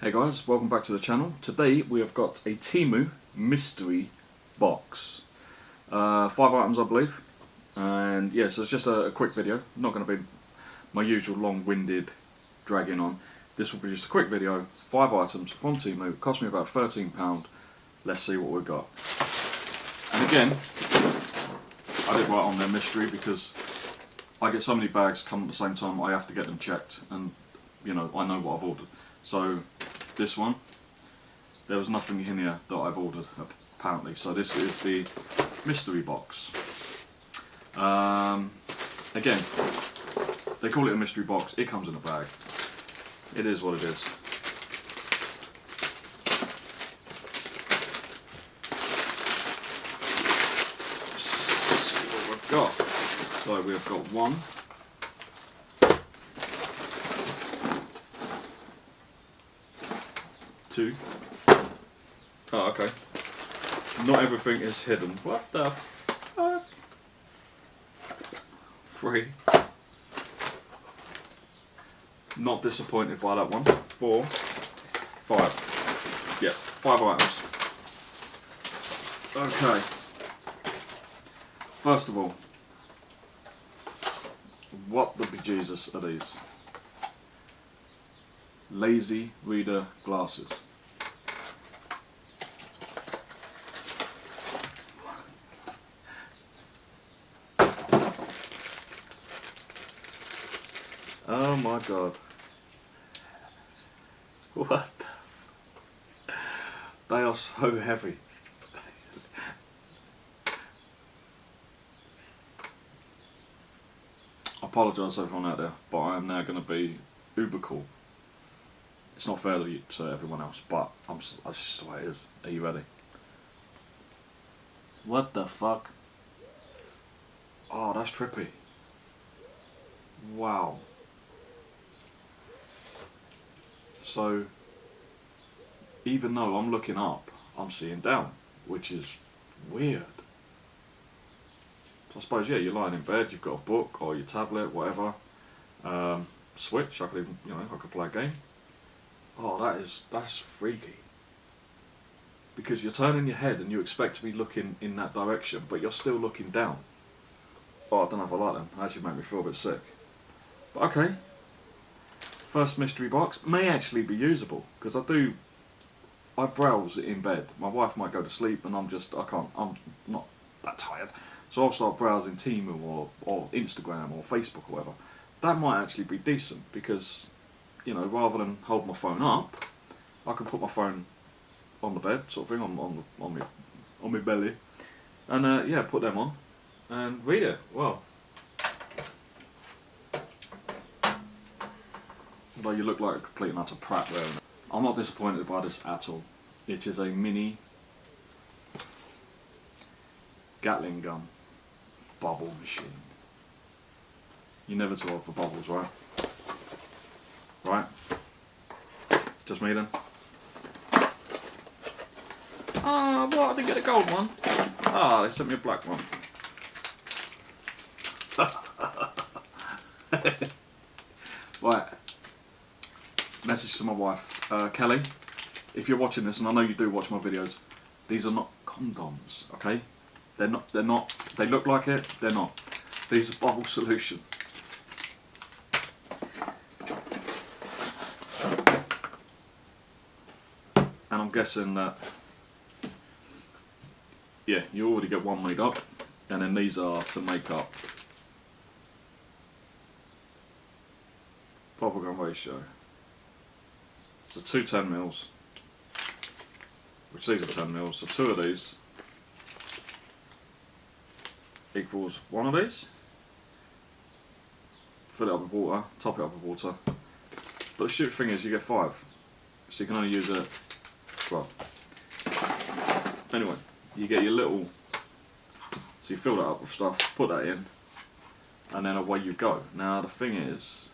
Hey guys, welcome back to the channel. Today we have got a Temu mystery box. 5 items I believe. And yeah, so it's just a quick video. Not going to be my usual long-winded dragging on. This will be just a quick video. 5 items from Temu. It cost me about £13. Let's see what we've got. And again, I did write on their mystery because I get so many bags come at the same time I have to get them checked. And you know, I know what I've ordered. So this one, there was nothing in here that I've ordered apparently. So this is the mystery box. Again, they call it a mystery box. It comes in a bag. It is what it is. Let's see what we've got. So we've got one. Two. Oh, okay. Not everything is hidden. What the fuck? 3. Not disappointed by that one. 4. 5. Yeah, 5 items. Okay. First of all, what the bejesus are these? Lazy reader glasses. Oh my god. What the They are so heavy. I apologise to everyone out there, but I am now going to be uber cool. It's not fair to everyone else, but that's just the way it is. Are you ready? What the fuck? Oh, that's trippy. Wow. So, even though I'm looking up, I'm seeing down, which is weird. So I suppose, yeah, you're lying in bed, you've got a book or your tablet, whatever. Switch, I could even, I could play a game. Oh, that's freaky. Because you're turning your head and you expect to be looking in that direction, but you're still looking down. Oh, I don't know if I like them. They actually make me feel a bit sick. But okay. First mystery box may actually be usable, because I browse in bed. My wife might go to sleep and I'm not that tired. So I'll start browsing Temu or Instagram or Facebook or whatever. That might actually be decent, because rather than hold my phone up, I can put my phone on the bed, sort of thing, on my belly, and yeah, put them on and read it. Well, although you look like a complete and utter prat wearing it. I'm not disappointed by this at all. It is a mini Gatling gun bubble machine. You're never too old for bubbles, right? Right? Just me then? Ah, what? I didn't get a gold one. Ah, they sent me a black one. Right. Message to my wife. Kelly, if you're watching this, and I know you do watch my videos, these are not condoms, okay? They're not, they look like it, they're not. These are bubble solution. And I'm guessing that, yeah, you already get one made up, and then these are to make up bubblegum ratio. So 2 10mm, which these are 10mm, so 2 of these equals 1 of these. Fill it up with water, top it up with water. But the stupid thing is you get 5, so you can only use it, well, anyway, you get your little, so you fill that up with stuff, put that in, and then away you go. Now the thing is,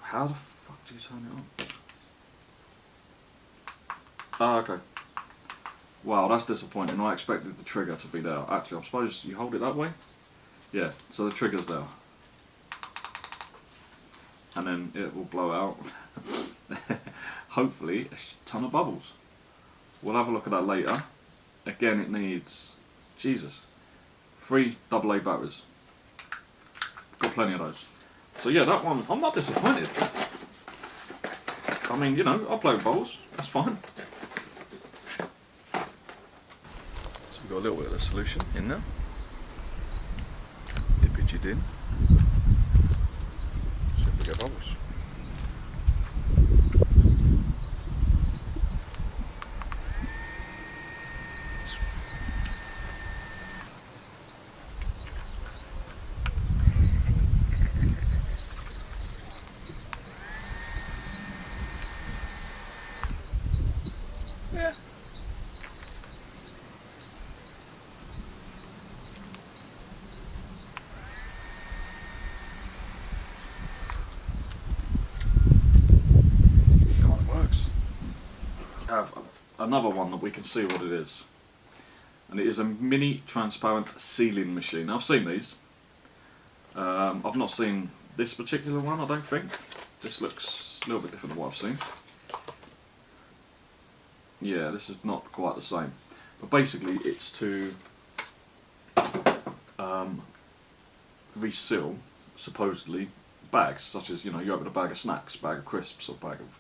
how the fuck do you turn it on? Ah, okay. Wow, that's disappointing. I expected the trigger to be there. Actually, I suppose you hold it that way? Yeah, so the trigger's there. And then it will blow out. hopefully a ton of bubbles. We'll have a look at that later. Again, it needs, Jesus, 3 AA batteries. Got plenty of those. So yeah, that one, I'm not disappointed. I mean, you know, I'll play with bubbles, that's fine. So we've got a little bit of the solution in there. Dip it in. See if we get bubbles. Yeah. Kind of works. Have another one that we can see what it is, and it is a mini transparent sealing machine. I've seen these. I've not seen this particular one, I don't think. This looks a little bit different than what I've seen. Yeah, this is not quite the same. But basically it's to reseal, supposedly, bags, such as, you know, you open a bag of snacks, bag of crisps, or bag of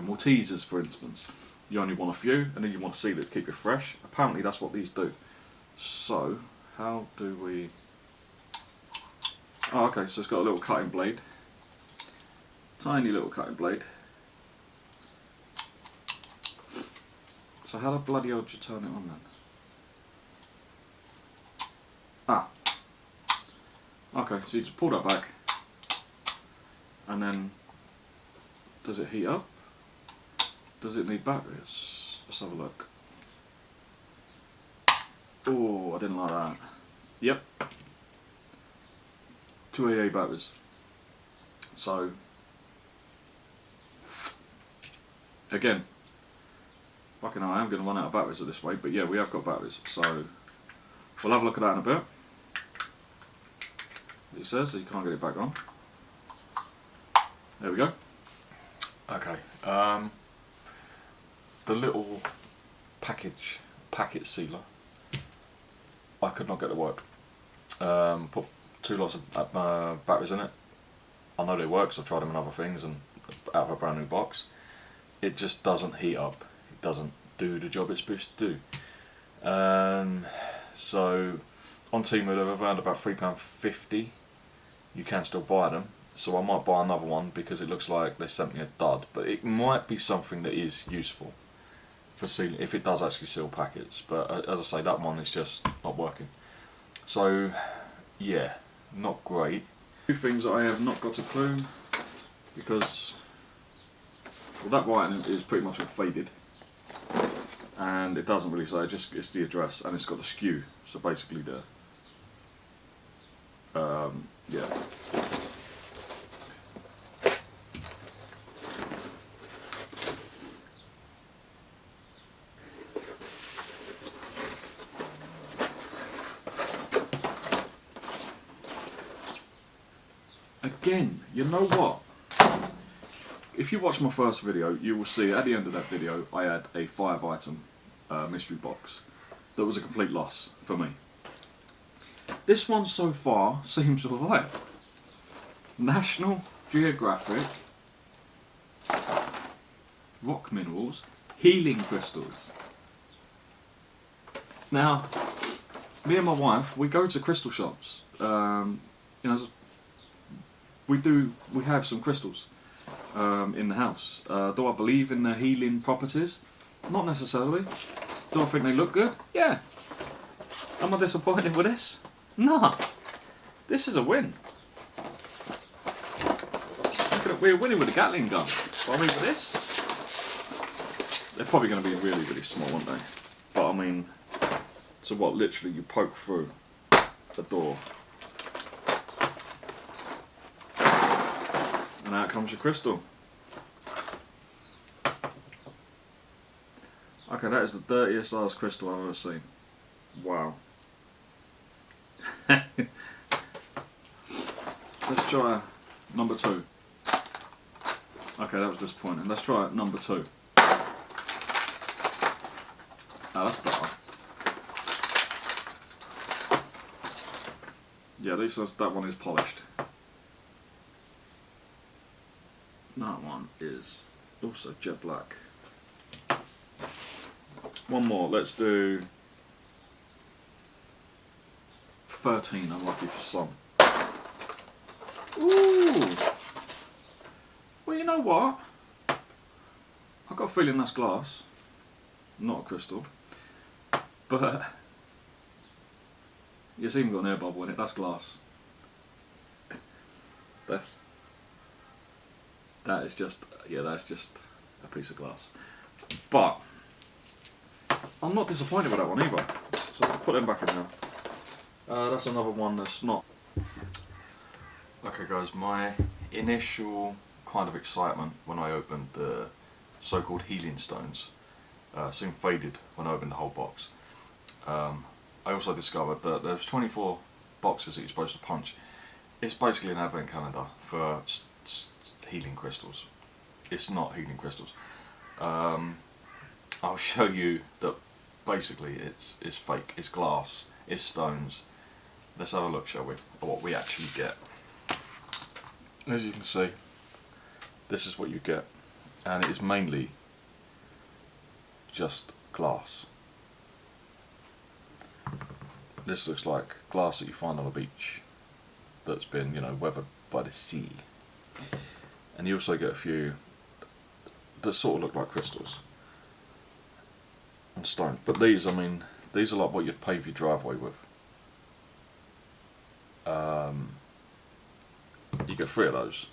Maltesers, for instance. You only want a few, and then you want to seal it to keep it fresh. Apparently that's what these do. So, how do we... Oh, okay, so it's got a little cutting blade. Tiny little cutting blade. So how the bloody hell do you turn it on then? Ah. Okay, so you just pull that back. And then, does it heat up? Does it need batteries? Let's have a look. Oh, I didn't like that. Yep. 2 AA batteries. So, again, fucking hell, I am going to run out of batteries at this way, but yeah, we have got batteries. So, we'll have a look at that in a bit. It says that you can't get it back on. There we go. Okay, the little packet sealer, I could not get to work. Put 2 lots of batteries in it. I know they work, so I've tried them in other things and out of a brand new box. It just doesn't heat up. It doesn't do the job it's supposed to do. So on Temu they're around about £3.50. You can still buy them. So I might buy another one because it looks like they sent me a dud. But it might be something that is useful for sealing, if it does actually seal packets. But as I say, that one is just not working. So yeah, not great. 2 things that I have not got a clue, because well, that writing is pretty much all faded, and it doesn't really say, it's the address, and it's got a skew, so basically the yeah. Again, you know what? If you watch my first video, you will see at the end of that video I had a 5-item mystery box that was a complete loss for me. This one so far seems alright. National Geographic rock minerals, healing crystals. Now, me and my wife, we go to crystal shops. You know, we have some crystals in the house. Do I believe in their healing properties? Not necessarily. Do I think they look good? Yeah. Am I disappointed with this? Nah. This is a win. We're winning with a Gatling gun. But I mean with this, they're probably going to be really, really small, aren't they? But I mean, so what, literally you poke through the door. And out comes your crystal. Okay, that is the dirtiest ass crystal I've ever seen. Wow. Let's try number 2. Okay, that was disappointing. Let's try number 2. Oh, that's better. Yeah, that one is polished. That one is also jet black. One more, let's do 13, unlucky for some. Ooh! Well, you know what? I've got a feeling that's glass, not a crystal. But it's even got an air bubble in it, that's glass. That's just a piece of glass. But I'm not disappointed with that one either. So I'll put them back in there. That's another one that's not. Okay guys, my initial kind of excitement when I opened the so-called healing stones soon faded when I opened the whole box. I also discovered that there's 24 boxes that you're supposed to punch. It's basically an advent calendar for healing crystals. It's not healing crystals. I'll show you that basically it's fake, it's glass, it's stones. Let's have a look, shall we, at what we actually get. As you can see, this is what you get, and it is mainly just glass. This looks like glass that you find on a beach that's been, you know, weathered by the sea. And you also get a few that sort of look like crystals and stone. But these, I mean, these are like what you'd pave your driveway with. You get 3 of those.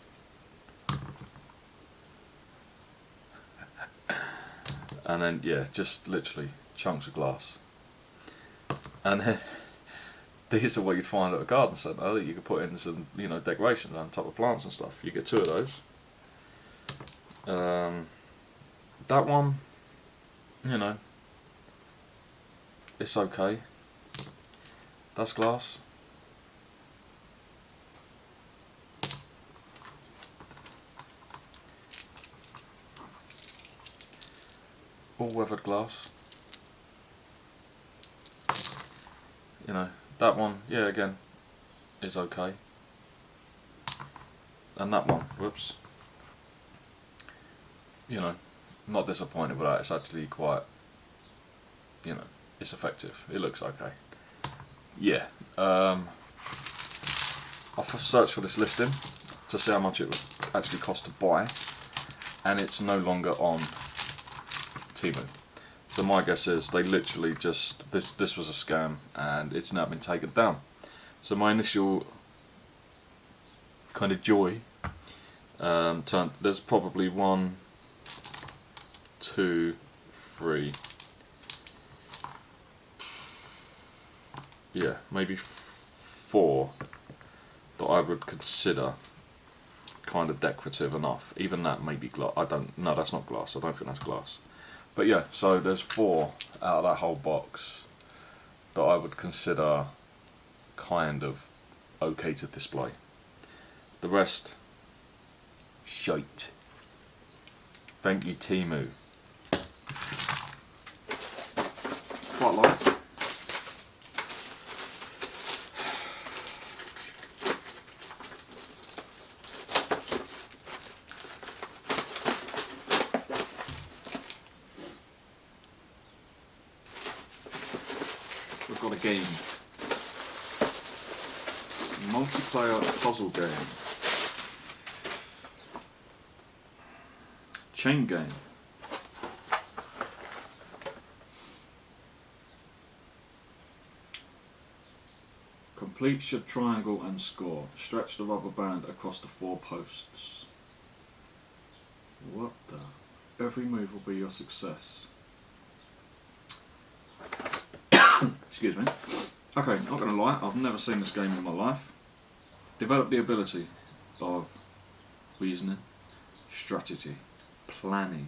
And then, yeah, just literally chunks of glass. And then these are what you'd find at a garden centre that you could put in some, you know, decorations on top of plants and stuff. You get 2 of those. That one, you know, it's okay. That's glass. All weathered glass. You know, that one, yeah, again, is okay. And that one, whoops. You know, not disappointed with that. It's actually quite, you know, it's effective. It looks okay. Yeah. I've searched for this listing to see how much it would actually cost to buy, and it's no longer on Temu. So my guess is they literally just, this was a scam and it's now been taken down. So my initial kind of joy turned, there's probably 1, 2, 3, yeah, maybe 4 that I would consider kind of decorative enough. Even that may be glass. No, that's not glass. I don't think that's glass. But yeah, so there's 4 out of that whole box that I would consider kind of okay to display. The rest, shite. Thank you, Temu. Quite light. We've got a game. Multiplayer puzzle game. Chain game. Complete your triangle and score. Stretch the rubber band across the 4 posts. What the? Every move will be your success. Excuse me. Okay, not gonna lie, I've never seen this game in my life. Develop the ability of reasoning, strategy, planning,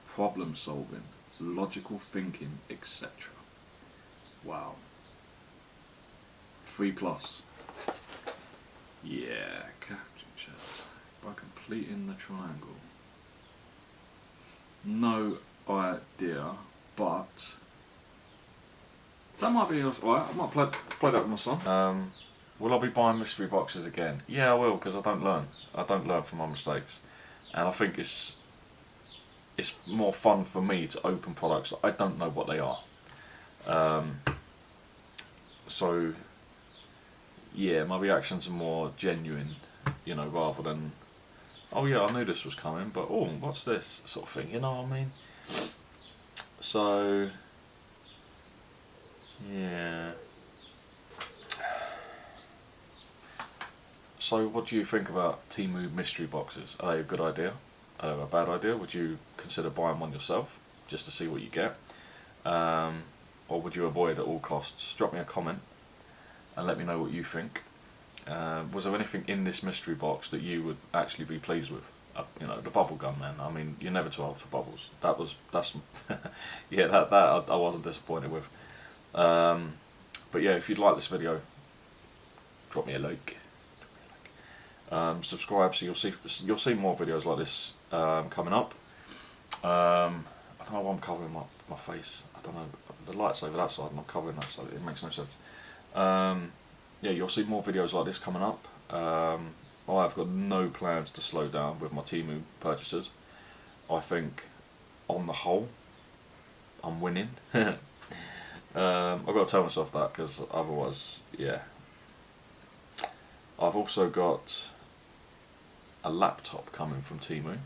problem solving, logical thinking, etc. Wow. 3+. Yeah, capture chest by completing the triangle. no idea, but that might be alright. I might play that with my son. Will I be buying mystery boxes again? Yeah, I will, because I don't learn. I don't learn from my mistakes, and I think it's more fun for me to open products that I don't know what they are. So yeah, my reactions are more genuine, you know, rather than, oh yeah, I knew this was coming, but oh, what's this sort of thing, you know what I mean? So yeah. So what do you think about Temu mystery boxes? Are they a good idea? Are they a bad idea? Would you consider buying one yourself just to see what you get? Or would you avoid at all costs? Drop me a comment and let me know what you think. Was there anything in this mystery box that you would actually be pleased with? You know, the bubble gum, man. I mean, you're never too old for bubbles. That's yeah, that I wasn't disappointed with. But yeah, if you'd like this video, drop me a like. Subscribe so you'll see more videos like this coming up. I don't know why I'm covering my face. I don't know. The light's over that side and I'm covering that side. It makes no sense. Yeah, you'll see more videos like this coming up. I've got no plans to slow down with my Temu purchases. I think, on the whole, I'm winning. I've got to tell myself that, because otherwise, yeah. I've also got a laptop coming from Temu.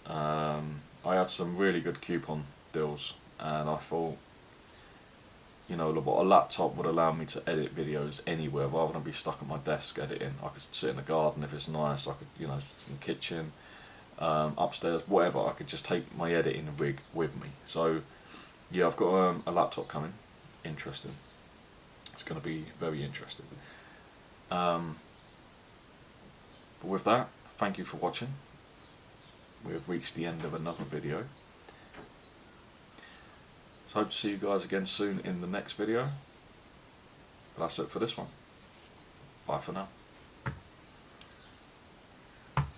I had some really good coupon deals, and I thought, you know, a laptop would allow me to edit videos anywhere rather than be stuck at my desk editing. I could sit in the garden if it's nice, I could, you know, in the kitchen, upstairs, whatever. I could just take my editing rig with me. So yeah, I've got a laptop coming. Interesting. It's going to be very interesting. But with that, thank you for watching. We have reached the end of another video. So hope to see you guys again soon in the next video. But that's it for this one. Bye for now.